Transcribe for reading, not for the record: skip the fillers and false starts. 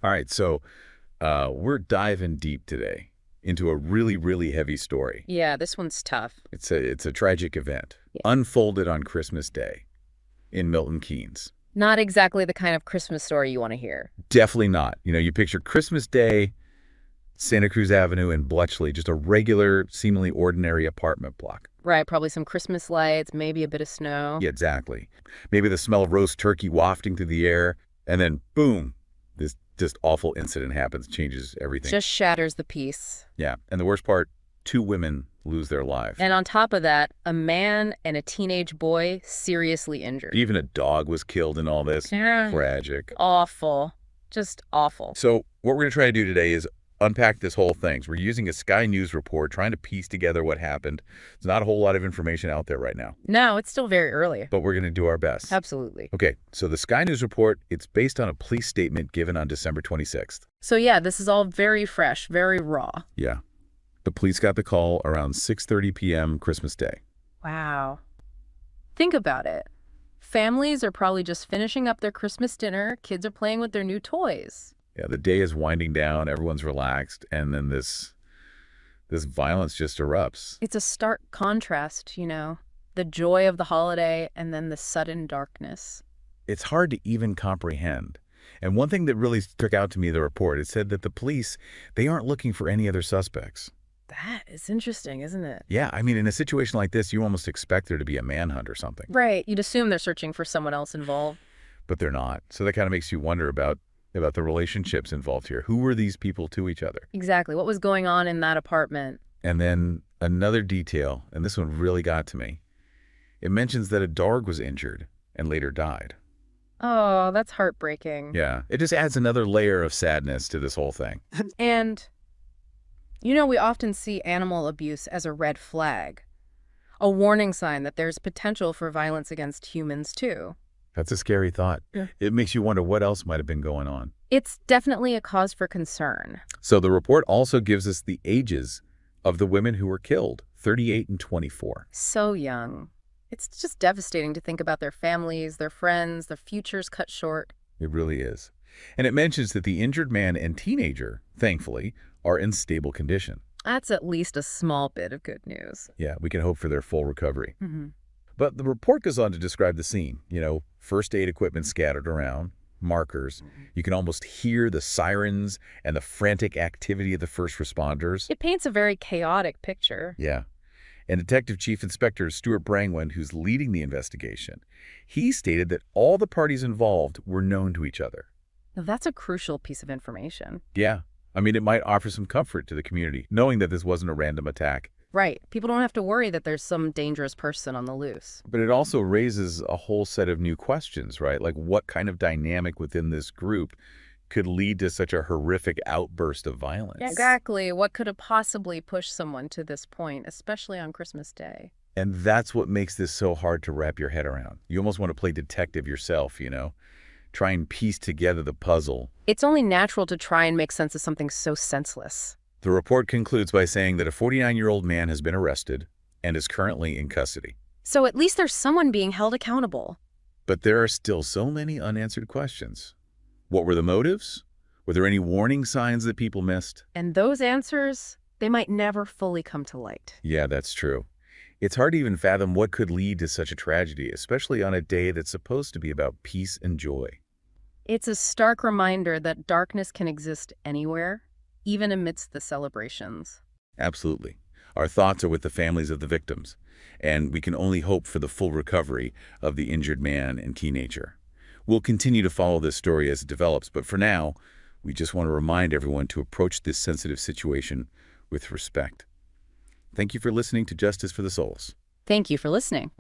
All right, so we're diving deep today into a really, really heavy story. Yeah, this one's tough. It's a tragic event Yeah. unfolded on Christmas Day in Milton Keynes. Not exactly the kind of Christmas story you want to hear. Definitely not. You picture Christmas Day, Santa Cruz Avenue in Bletchley, just a regular, seemingly ordinary apartment block. Right, probably some Christmas lights, maybe a bit of snow. Yeah, exactly. Maybe the smell of roast turkey wafting through the air, and then boom, this just awful incident happens, changes everything. Just shatters the peace. Yeah, and the worst part, 2 women lose their lives. And on top of that, a man and a teenage boy seriously injured. Even a dog was killed in all this. Yeah. Tragic. Awful. Just awful. So what we're going to try to do today is unpack this whole thing. So we're using a Sky News report, trying to piece together what happened. There's not a whole lot of information out there right now, No, it's still very early. but we're going to do our best. Absolutely. Okay, so the Sky News report, it's based on a police statement given on December 26th. So yeah, this is all very fresh, very raw. Yeah. The police got the call around 6:30 p.m. Christmas Day. Wow. Think about it. Families are probably just finishing up their Christmas dinner. Kids are playing with their new toys. Yeah, the day is winding down, everyone's relaxed, and then this violence just erupts. It's a stark contrast, the joy of the holiday and then the sudden darkness. It's hard to even comprehend. And one thing that really stuck out to me in the report, it said that the police, they aren't looking for any other suspects. That is interesting, isn't it? Yeah, I mean, in a situation like this, you almost expect there to be a manhunt or something. Right. You'd assume they're searching for someone else involved. But they're not. So that kind of makes you wonder about the relationships involved here. Who were these people to each other? Exactly. What was going on in that apartment? And then another detail, and this one really got to me. It mentions that a dog was injured and later died. Oh, that's heartbreaking. Yeah, it just adds another layer of sadness to this whole thing. And, we often see animal abuse as a red flag, a warning sign that there's potential for violence against humans, too. That's a scary thought. Yeah. It makes you wonder what else might have been going on. It's definitely a cause for concern. So the report also gives us the ages of the women who were killed, 38 and 24. So young. It's just devastating to think about their families, their friends, their futures cut short. It really is. And it mentions that the injured man and teenager, thankfully, are in stable condition. That's at least a small bit of good news. Yeah, we can hope for their full recovery. Mm-hmm. But the report goes on to describe the scene. First aid equipment scattered around, markers. You can almost hear the sirens and the frantic activity of the first responders. It paints a very chaotic picture. Yeah. And Detective Chief Inspector Stuart Brangwyn, who's leading the investigation, he stated that all the parties involved were known to each other. Now, that's a crucial piece of information. Yeah. I mean, it might offer some comfort to the community, knowing that this wasn't a random attack. Right. People don't have to worry that there's some dangerous person on the loose. But it also raises a whole set of new questions, right? Like what kind of dynamic within this group could lead to such a horrific outburst of violence? Exactly. What could have possibly pushed someone to this point, especially on Christmas Day? And that's what makes this so hard to wrap your head around. You almost want to play detective yourself, Try and piece together the puzzle. It's only natural to try and make sense of something so senseless. The report concludes by saying that a 49-year-old man has been arrested and is currently in custody. So at least there's someone being held accountable. But there are still so many unanswered questions. What were the motives? Were there any warning signs that people missed? And those answers, they might never fully come to light. Yeah, that's true. It's hard to even fathom what could lead to such a tragedy, especially on a day that's supposed to be about peace and joy. It's a stark reminder that darkness can exist anywhere, even amidst the celebrations. Absolutely. Our thoughts are with the families of the victims, and we can only hope for the full recovery of the injured man and teenager. We'll continue to follow this story as it develops, but for now, we just want to remind everyone to approach this sensitive situation with respect. Thank you for listening to Justice for the Souls. Thank you for listening.